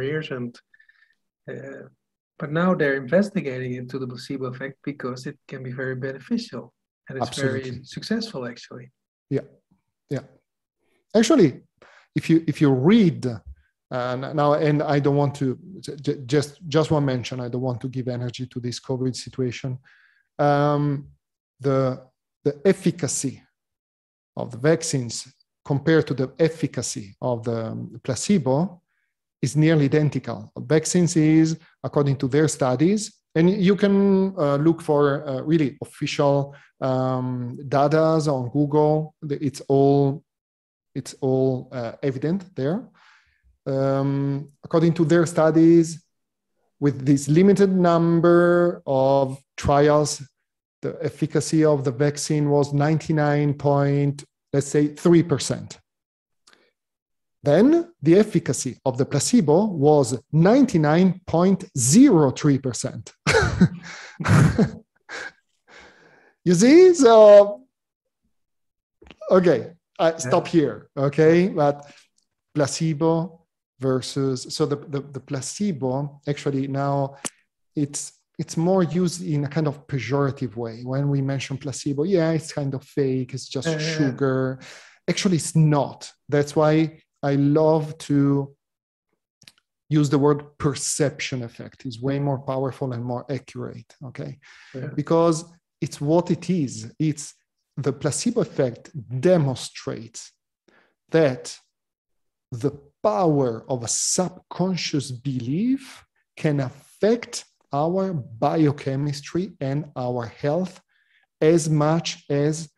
ears, and but now they're investigating into the placebo effect because it can be very beneficial. And it's very successful, actually. Yeah. Actually, if you read now, and I don't want to just one mention. I don't want to give energy to this COVID situation. The efficacy of the vaccines compared to the efficacy of the placebo is nearly identical. Vaccines is, according to their studies, and you can look for really official data on Google. It's all evident there. According to their studies, with this limited number of trials, the efficacy of the vaccine was 99.3%. Then the efficacy of the placebo was 99.03%. You see? So, okay, I stop here, okay? But placebo versus, so the placebo, actually now it's more used in a kind of pejorative way. When we mention placebo, yeah, it's kind of fake, it's just sugar. Actually, it's not. That's why I love to use the word perception effect. It's way more powerful and more accurate, okay? Yeah. Because it's what it is. It's the placebo effect demonstrates that the power of a subconscious belief can affect our biochemistry and our health as much as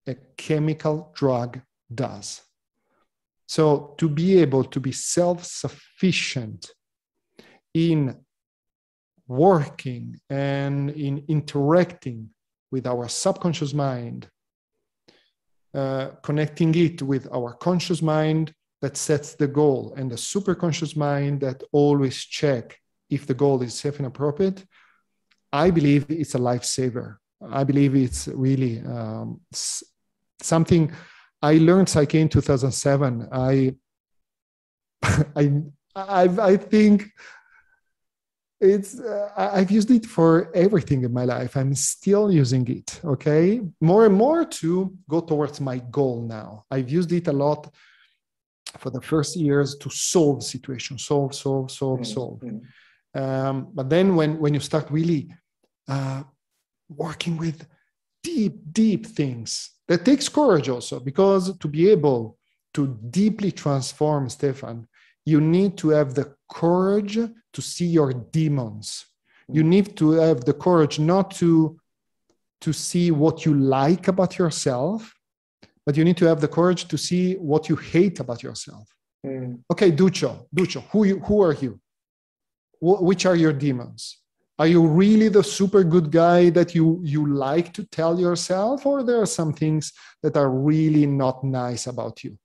a chemical drug does. So to be able to be self-sufficient in working and in interacting with our subconscious mind, connecting it with our conscious mind that sets the goal and the superconscious mind that always check if the goal is safe and appropriate, I believe it's a lifesaver. I believe it's really something. I learned Psych K in 2007. I think it's I've used it for everything in my life. I'm still using it. Okay, more and more to go towards my goal now. I've used it a lot for the first years to solve situations, solve. But then when you start really working with deep things, that takes courage also, because to be able to deeply transform, Stefan, you need to have the courage to see your demons. You need to have the courage not to see what you like about yourself, but you need to have the courage to see what you hate about yourself. Okay, Duccio, who are you? Which are your demons? Are you really the super good guy that you like to tell yourself, or there are some things that are really not nice about you?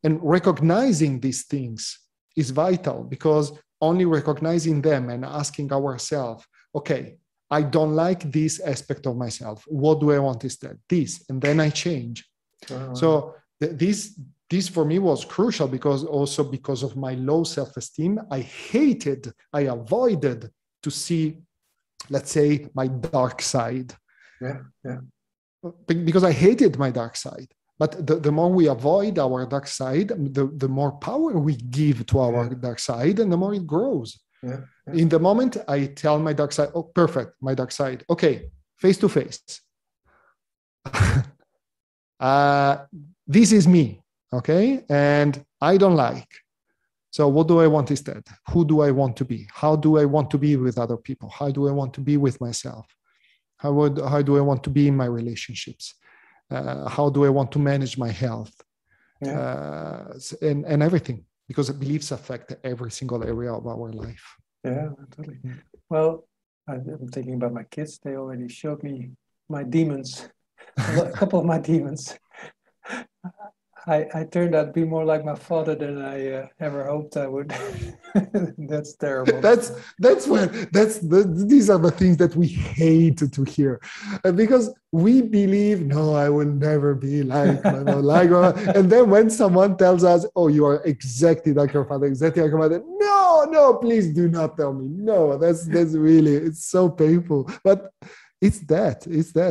And recognizing these things is vital, because only recognizing them and asking ourselves, okay, I don't like this aspect of myself. What do I want instead? This, and then I change. So this for me was crucial, because of my low self-esteem, I avoided to see, let's say, my dark side. Because I hated my dark side. But the more we avoid our dark side, the more power we give to our dark side, and the more it grows. In the moment I tell my dark side, oh, perfect, my dark side. Okay, face to face. This is me, okay? And I don't like. So what do I want instead? Who do I want to be? How do I want to be with other people? How do I want to be with myself? How do I want to be in my relationships? How do I want to manage my health? And everything, because beliefs affect every single area of our life. Yeah, totally. Well, I'm thinking about my kids. They already showed me my demons, a couple of my demons. I turned out to be more like my father than I ever hoped I would. That's terrible. These are the things that we hate to hear, because we believe, no, I will never be like my mother, and then when someone tells us, oh, you are exactly like your father, exactly like your mother, no, please do not tell me. No, that's really, it's so painful. But it's that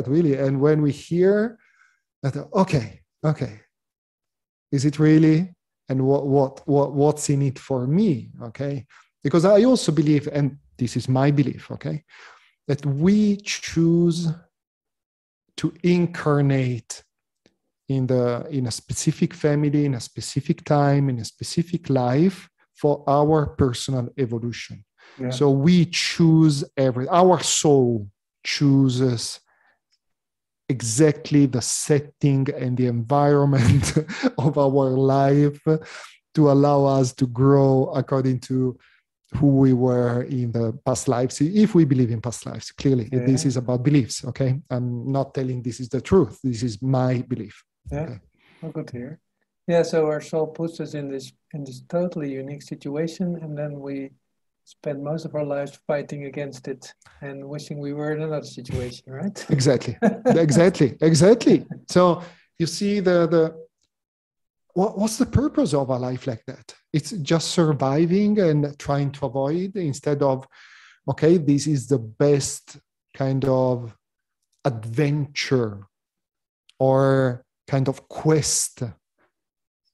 really. And when we hear that, okay. Is it really? And what's in it for me? Okay. Because I also believe, and this is my belief, okay, that we choose to incarnate in a specific family, in a specific time, in a specific life for our personal evolution. Yeah. So we choose our soul chooses exactly the setting and the environment of our life to allow us to grow according to who we were in the past lives, if we believe in past lives. Clearly, this is about beliefs, okay? I'm not telling this is the truth. This is my belief. Yeah, okay. well, good to hear. Yeah, so our soul puts us in this totally unique situation, and then we spend most of our lives fighting against it and wishing we were in another situation, right? Exactly. Exactly. So you see what's the purpose of a life like that? It's just surviving and trying to avoid, instead of, okay, this is the best kind of adventure or kind of quest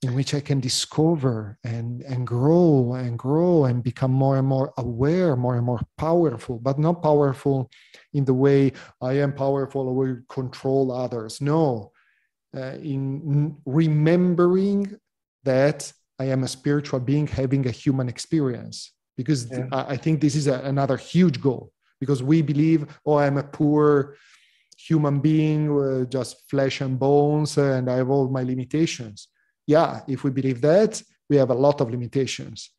in which I can discover and grow and become more and more aware, more and more powerful, but not powerful in the way I am powerful or will control others. No, in remembering that I am a spiritual being having a human experience. Because I think this is another huge goal, because we believe, oh, I'm a poor human being, just flesh and bones, and I have all my limitations. Yeah, if we believe that, we have a lot of limitations.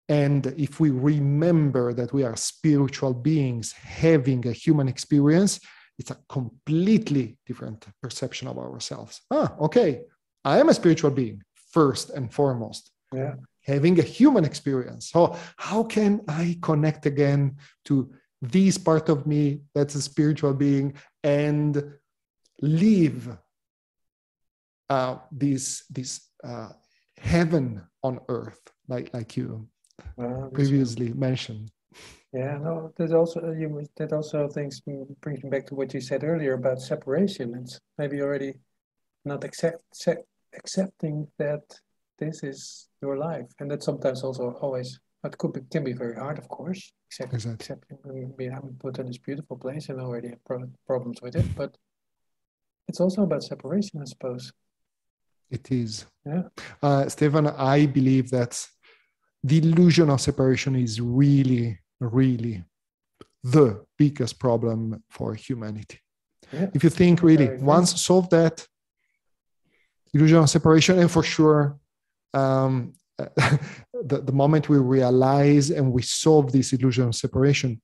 And if we remember that we are spiritual beings having a human experience, it's a completely different perception of ourselves. Okay, I am a spiritual being, first and foremost. Yeah. Having a human experience. So how can I connect again to this part of me that's a spiritual being and live this heaven on earth, like you previously mentioned. Yeah, no, that also brings me back to what you said earlier about separation. It's maybe already not accepting that this is your life, and that sometimes also always, but can be very hard, of course. Accepting. I'm put in this beautiful place and already have problems with it, but it's also about separation, I suppose. It is. Yeah. Stefan, I believe that the illusion of separation is really, really the biggest problem for humanity. Yeah. If you think really, once solve that illusion of separation, and for sure, the moment we realize and we solve this illusion of separation,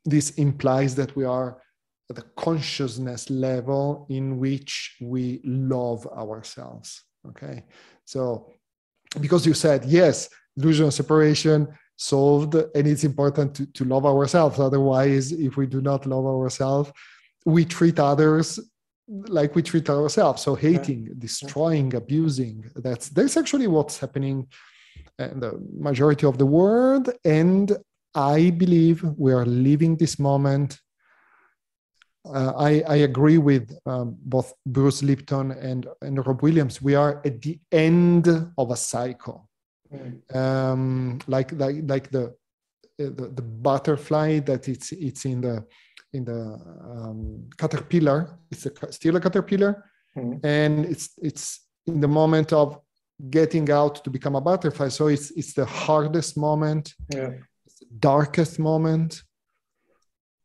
this implies that we are at the consciousness level in which we love ourselves. Okay, so because you said yes, illusion of separation solved, and it's important to love ourselves. Otherwise, if we do not love ourselves, we treat others like we treat ourselves. So hating, destroying, abusing, that's actually what's happening in the majority of the world. And I believe we are living this moment. I agree with both Bruce Lipton and Rob Williams. We are at the end of a cycle, like the butterfly that it's in the caterpillar. It's still a caterpillar, and it's in the moment of getting out to become a butterfly. So it's the hardest moment, it's the darkest moment,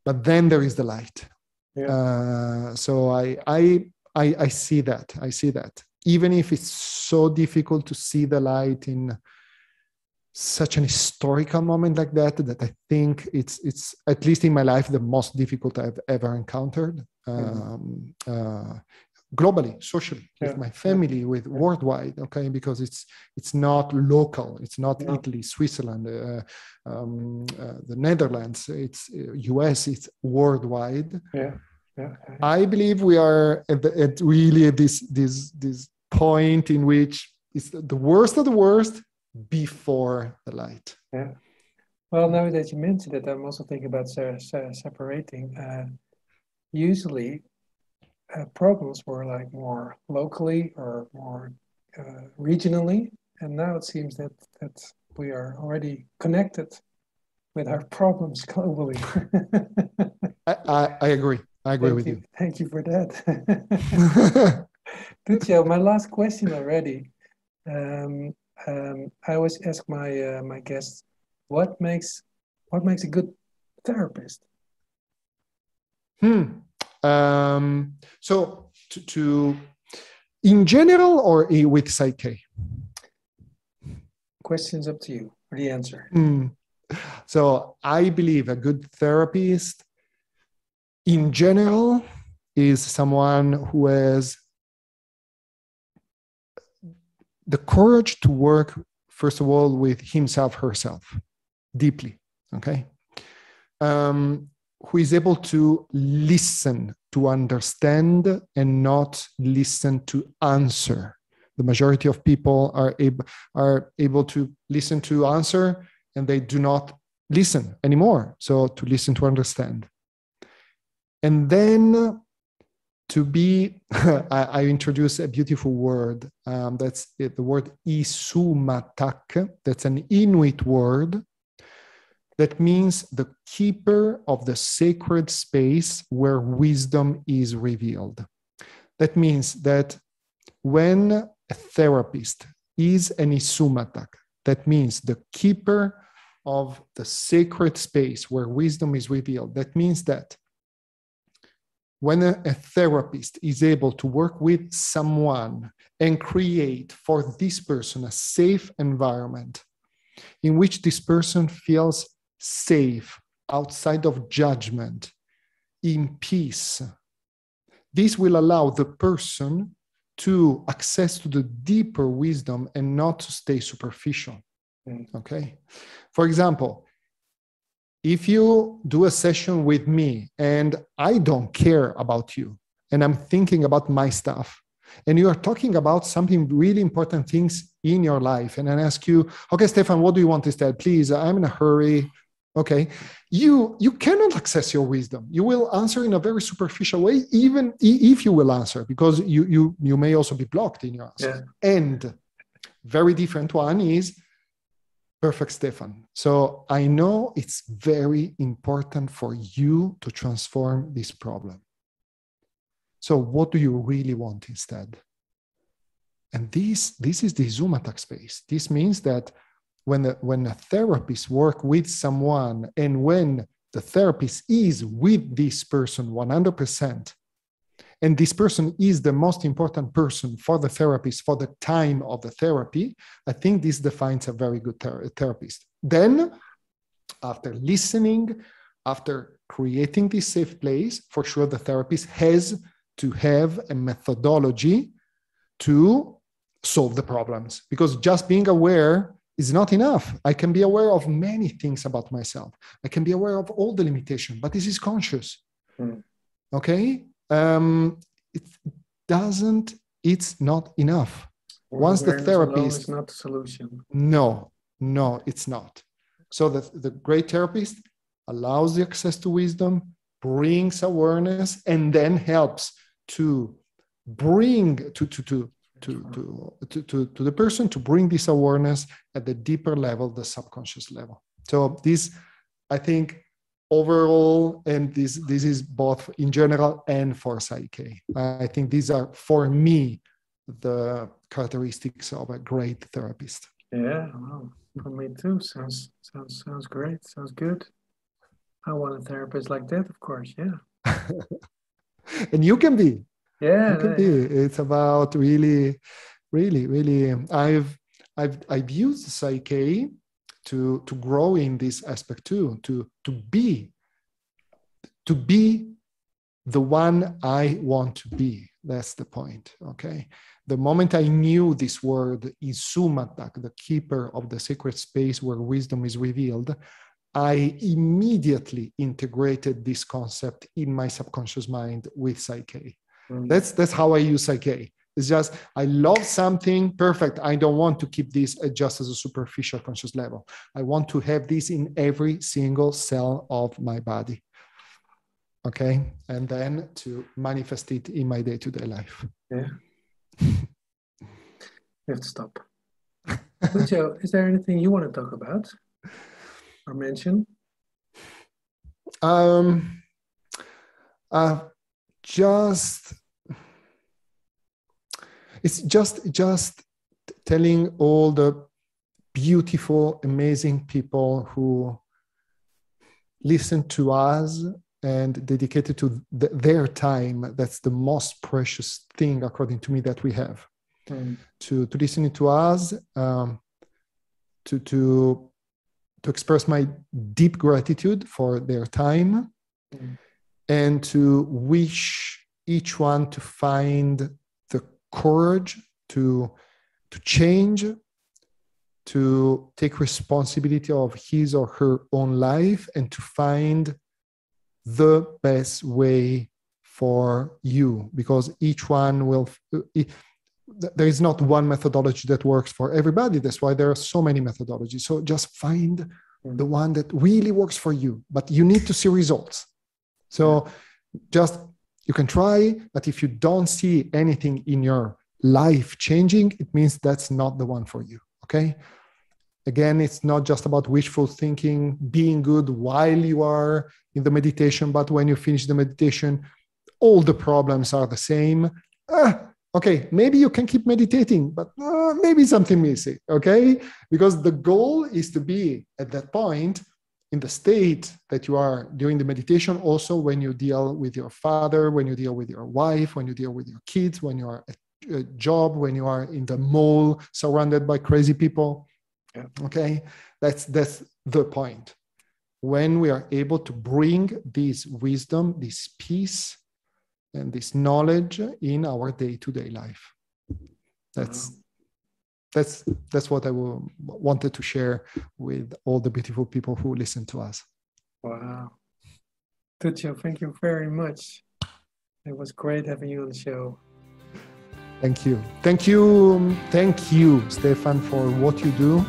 but then there is the light. So I see that. I see that. Even if it's so difficult to see the light in such an historical moment like that I think it's at least in my life the most difficult I've ever encountered, globally, socially, with my family, with worldwide. Okay, because it's not local. It's not Italy, Switzerland, the Netherlands. It's US. It's worldwide. I believe we are at really this point in which it's the worst of the worst before the light. Yeah. Well, now that you mentioned it, I'm also thinking about separating. Usually, problems were like more locally or more regionally, and now it seems that we are already connected with our problems globally. I agree. I agree with you. Thank you for that. Duccio, my last question already. I always ask my guests, what makes a good therapist? So to in general or with Psych K? Question's up to you for the answer. So I believe a good therapist in general is someone who has the courage to work, first of all, with himself, herself, deeply, okay? Who is able to listen, to understand, and not listen to answer. The majority of people are able to listen to answer, and they do not listen anymore. So to listen to understand. And then to be, I introduce a beautiful word. That's it, the word isumatak. That's an Inuit word. That means the keeper of the sacred space where wisdom is revealed. That means that when a therapist is an isumatak, that means the keeper of the sacred space where wisdom is revealed. That means that when a therapist is able to work with someone and create for this person a safe environment in which this person feels safe, outside of judgment, in peace, this will allow the person to access to the deeper wisdom and not to stay superficial. Okay? For example, if you do a session with me and I don't care about you and I'm thinking about my stuff, and you are talking about something really important things in your life, and I ask you, okay, Stefan, what do you want instead? Please, I'm in a hurry. Okay, you cannot access your wisdom. You will answer in a very superficial way, even if you will answer, because you may also be blocked in your answer. Yeah. And very different one is, perfect, Stefan. So I know it's very important for you to transform this problem. So what do you really want instead? And this is the Zoom attack space. This means that when a therapist works with someone, and when the therapist is with this person 100%, and this person is the most important person for the therapist for the time of the therapy, I think this defines a very good therapist. Then, after listening, after creating this safe place, for sure the therapist has to have a methodology to solve the problems, because just being aware is not enough. I can be aware of many things about myself. I can be aware of all the limitations, but this is conscious. Okay? It's not enough. Once the therapist... is not the solution. No, it's not. So the great therapist allows the access to wisdom, brings awareness, and then helps to bring to the person to bring this awareness at the deeper level, the subconscious level. So this, I think, overall, and this is both in general and for Psych K. I think these are, for me, the characteristics of a great therapist. Yeah, wow. For me too. Sounds great. Sounds good. I want a therapist like that, of course. Yeah. And you can be. Yeah, you can be. It's about really. I've used Psych K to grow in this aspect too. To be the one I want to be. That's the point. Okay. The moment I knew this word is Sumatak, the keeper of the sacred space where wisdom is revealed, I immediately integrated this concept in my subconscious mind with Psych K. That's how I use Psych K. It's just, I love something, perfect. I don't want to keep this just as a superficial conscious level. I want to have this in every single cell of my body. Okay? And then to manifest it in my day-to-day life. Yeah. You have to stop. Duccio, is there anything you want to talk about or mention? It's just telling all the beautiful, amazing people who listen to us and dedicated to their time. That's the most precious thing, according to me, that we have. To listening to us, to express my deep gratitude for their time, and to wish each one to find the courage to to change, to take responsibility of his or her own life, and to find the best way for you, because each one will, there is not one methodology that works for everybody. That's why there are so many methodologies. So just find the one that really works for you, but you need to see results. So just, you can try, but if you don't see anything in your life changing, it means that's not the one for you. Okay. Again, it's not just about wishful thinking, being good while you are in the meditation, but when you finish the meditation, all the problems are the same. Okay, maybe you can keep meditating, but maybe something missing, okay? Because the goal is to be at that point in the state that you are during the meditation, also when you deal with your father, when you deal with your wife, when you deal with your kids, when you are at a job, when you are in the mall surrounded by crazy people. Yeah. Okay, that's the point. When we are able to bring this wisdom, this peace, and this knowledge in our day-to-day life. That's what I wanted to share with all the beautiful people who listen to us. Wow. Duccio, thank you very much. It was great having you on the show. Thank you. Thank you, Stefan, for what you do.